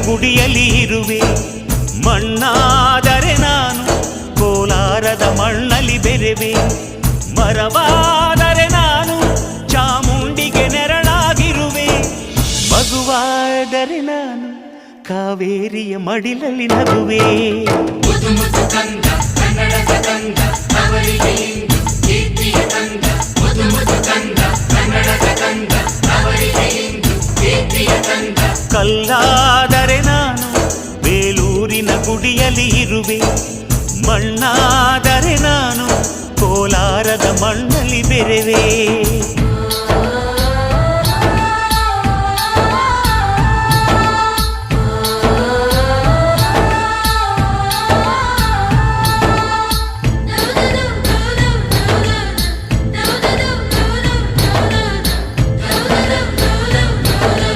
ಗುಡಿಯಲ್ಲಿ ಇರುವೆ. ಮಣ್ಣಾದರೆ ನಾನು ಕೋಲಾರದ ಮಣ್ಣಲ್ಲಿ ಬೆರೆವೆ. ಮರವಾದರೆ ನಾನು ಚಾಮುಂಡಿಗೆ ನೆರಳಾಗಿರುವೆ. ಮಗುವಾದರೆ ನಾನು ಕಾವೇರಿಯ ಮಡಿಲಲ್ಲಿ ನಗುವೆ. ಕಲ್ಲಾದರೆ ನಾನು ಬೇಲೂರಿನ ಗುಡಿಯಲ್ಲಿ ಇರುವೆ. ಮಣ್ಣಾದರೆ ನಾನು ಕೋಲಾರದ ಮಣ್ಣಲ್ಲಿ ಬೆರೆವೆ.